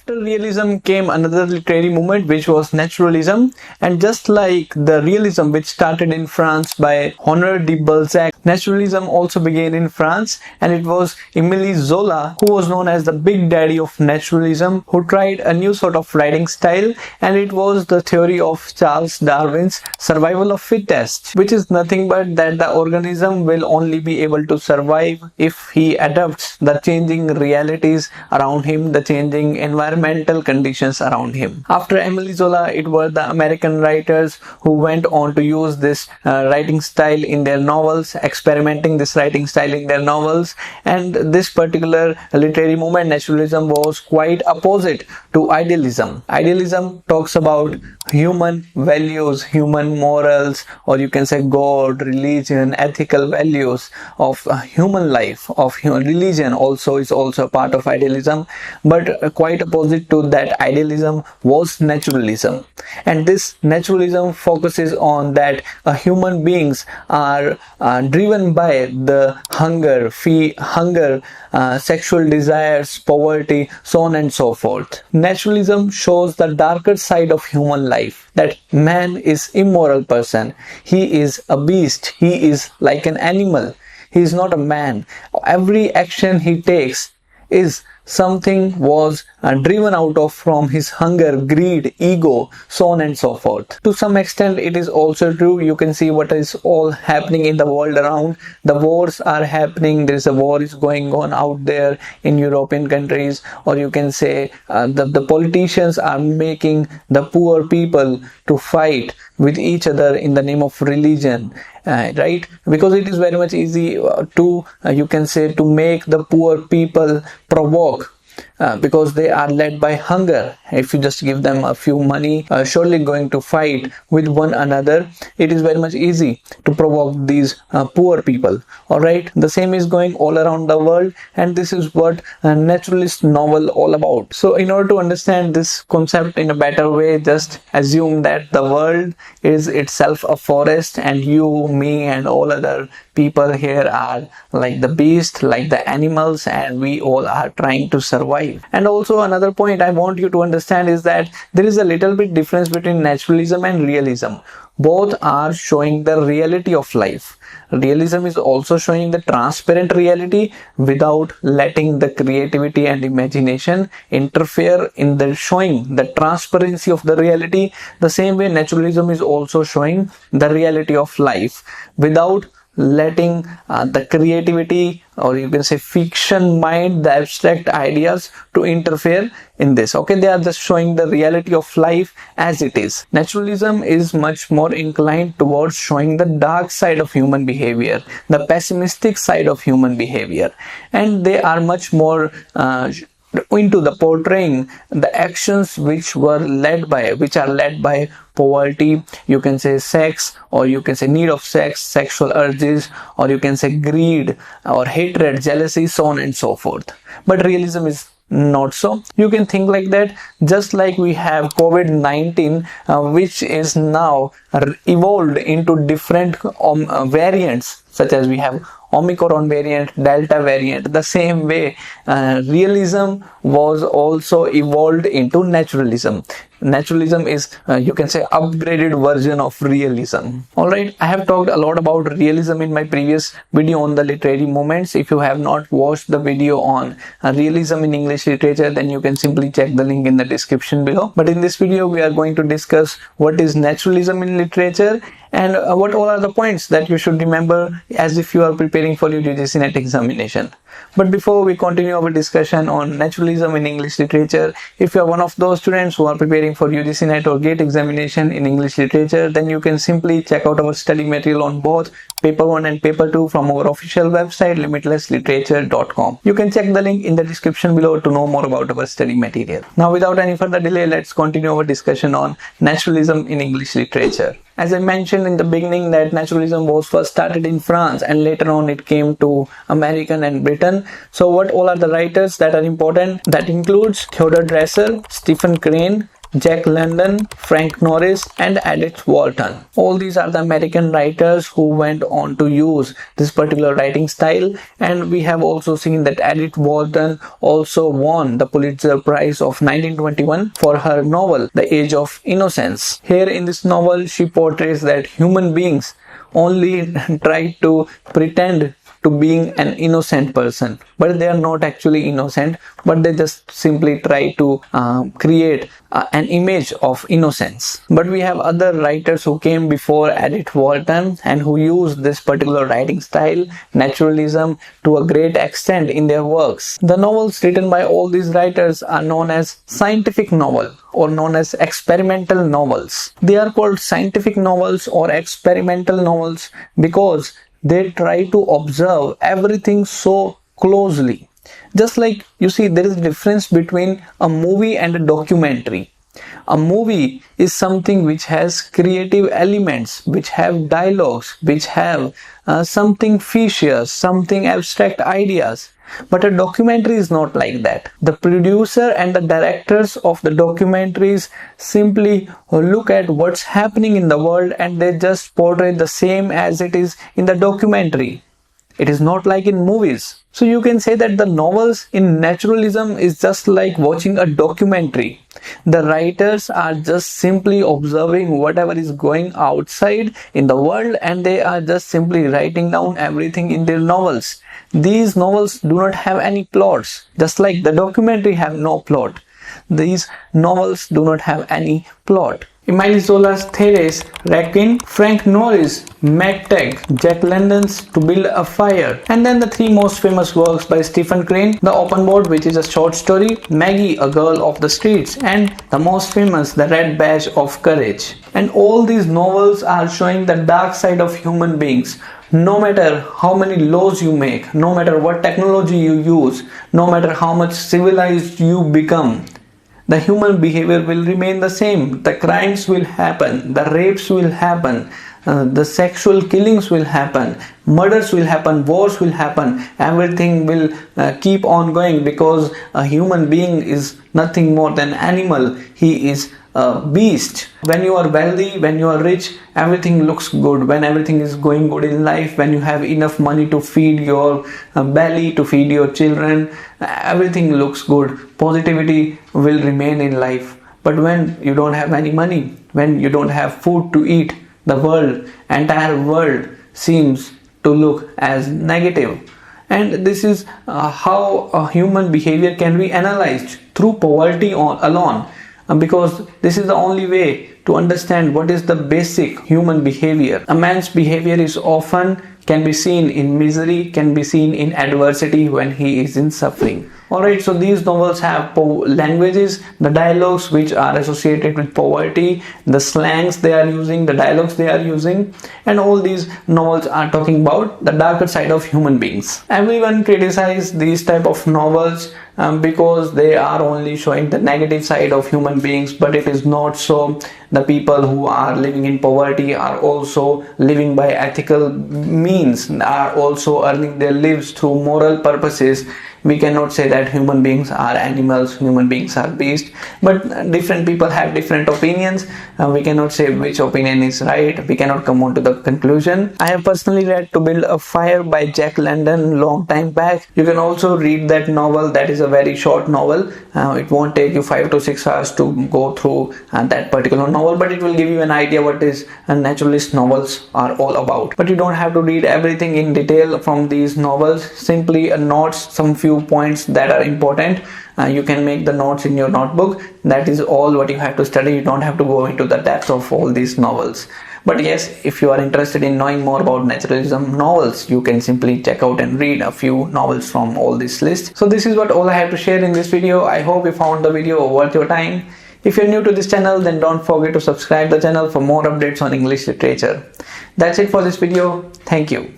After realism came another literary movement, which was naturalism, and just like the realism which started in France by Honoré de Balzac, naturalism also began in France, and it was Emile Zola, who was known as the Big Daddy of Naturalism, who tried a new sort of writing style, and it was the theory of Charles Darwin's survival of fittest, which is nothing but that the organism will only be able to survive if he adapts the changing realities around him, the changing environmental conditions around him. After Emile Zola, it were the American writers who went on to use this writing style in their novels, experimenting this writing style in their novels, and this particular literary movement, naturalism, was quite opposite to idealism. Idealism talks about human values, human morals, or you can say God, religion, ethical values of human life, of human religion also is also a part of idealism, but quite opposite to that idealism was naturalism. And this naturalism focuses on that human beings are driven by the hunger, sexual desires, poverty, so on and so forth. Naturalism shows the darker side of human life, that man is immoral person, he is a beast, he is like an animal, he is not a man. Every action he takes is something was driven out of from his hunger, greed, ego, so on and so forth. To some extent it is also true. You can see what is all happening in the world around. The wars are happening, there is a war is going on out there in European countries, or you can say the politicians are making the poor people to fight with each other in the name of religion, right? Because it is very much easy to you can say to make the poor people provoke because they are led by hunger. If you just give them a few money, surely going to fight with one another, it is very much easy to provoke these poor people. Alright, the same is going all around the world, and this is what a naturalist novel all about. So in order to understand this concept in a better way, just assume that the world is itself a forest, and you, me, and all other people here are like the beast, like the animals, and we all are trying to survive. And also another point I want you to understand is that there is a little bit difference between naturalism and realism. Both are showing the reality of life. Realism is also showing the transparent reality without letting the creativity and imagination interfere in the showing the transparency of the reality. The same way naturalism is also showing the reality of life without letting the creativity, or you can say fiction mind, the abstract ideas to interfere in this. Okay, they are just showing the reality of life as it is. Naturalism is much more inclined towards showing the dark side of human behavior, the pessimistic side of human behavior, and they are much more into the portraying the actions which are led by poverty, you can say sex, or you can say need of sex, sexual urges, or you can say greed or hatred, jealousy, so on and so forth. But realism is not so. You can think like that, just like we have COVID-19 which is now evolved into different variants, such as we have Omicron variant, Delta variant. The same way realism was also evolved into naturalism. Naturalism is you can say upgraded version of realism. Alright, I have talked a lot about realism in my previous video on the literary movements. If you have not watched the video on realism in English literature, then you can simply check the link in the description below. But in this video we are going to discuss what is naturalism in literature and what all are the points that you should remember as if you are preparing for your UGC-NET examination. But before we continue our discussion on naturalism in English literature, if you are one of those students who are preparing for UGC-NET or GATE examination in English literature, then you can simply check out our study material on both paper 1 and paper 2 from our official website limitlessliterature.com. You can check the link in the description below to know more about our study material. Now without any further delay, let's continue our discussion on naturalism in English literature. As I mentioned in the beginning that naturalism was first started in France and later on it came to American and Britain. So what all are the writers that are important? That includes Theodore Dreiser, Stephen Crane, Jack London, Frank Norris, and Edith Wharton. All these are the American writers who went on to use this particular writing style, and we have also seen that Edith Wharton also won the Pulitzer Prize of 1921 for her novel The Age of Innocence. Here in this novel, she portrays that human beings only try to pretend to being an innocent person, but they are not actually innocent, but they just simply try to create an image of innocence. But we have other writers who came before Edith Wharton and who used this particular writing style, naturalism, to a great extent in their works. The novels written by all these writers are known as scientific novel or known as experimental novels. They are called scientific novels or experimental novels because they try to observe everything so closely. Just like, you see, there is a difference between a movie and a documentary. A movie is something which has creative elements, which have dialogues, which have something fictitious, something abstract ideas. But a documentary is not like that. The producer and the directors of the documentaries simply look at what's happening in the world and they just portray the same as it is in the documentary. It is not like in movies. So you can say that the novels in naturalism is just like watching a documentary. The writers are just simply observing whatever is going outside in the world and they are just simply writing down everything in their novels. These novels do not have any plots, just like the documentary have no plot. These novels do not have any plot. Emile Zola's Thérèse Raquin, Frank Norris, Matt Tagg, Jack London's To Build a Fire, and then the three most famous works by Stephen Crane, The Open Board, which is a short story, Maggie, A Girl of the Streets, and the most famous, The Red Badge of Courage. And all these novels are showing the dark side of human beings. No matter how many laws you make, no matter what technology you use, no matter how much civilized you become, the human behavior will remain the same. The crimes will happen, the rapes will happen, the sexual killings will happen, murders will happen, wars will happen, everything will keep on going because a human being is nothing more than animal. He is a beast. When you are wealthy, when you are rich, everything looks good. When everything is going good in life, when you have enough money to feed your belly, to feed your children, everything looks good. Positivity will remain in life. But when you don't have any money, when you don't have food to eat, the entire world seems to look as negative. And this is how a human behavior can be analyzed through poverty alone. Because this is the only way to understand what is the basic human behavior. A man's behavior is often can be seen in misery, can be seen in adversity when he is in suffering. Alright, so these novels have languages, the dialogues which are associated with poverty, the slangs they are using, the dialogues they are using, and all these novels are talking about the darker side of human beings. Everyone criticizes these type of novels because they are only showing the negative side of human beings, but it is not so. The people who are living in poverty are also living by ethical means, are also earning their lives through moral purposes. We cannot say that human beings are animals, human beings are beasts, but different people have different opinions. We cannot say which opinion is right. We cannot come on to the conclusion. I have personally read To Build a Fire by Jack London long time back. You can also read that novel. That is a very short novel. It won't take you 5 to 6 hours to go through that particular novel, but it will give you an idea what is naturalist novels are all about. But you don't have to read everything in detail from these novels. Simply notes some few points that are important. You can make the notes in your notebook. That is all what you have to study. You don't have to go into the depth of all these novels. But yes, if you are interested in knowing more about naturalism novels, you can simply check out and read a few novels from all this list. So this is what all I have to share in this video. I hope you found the video worth your time. If you're new to this channel, then don't forget to subscribe the channel for more updates on English literature. That's it for this video. Thank you.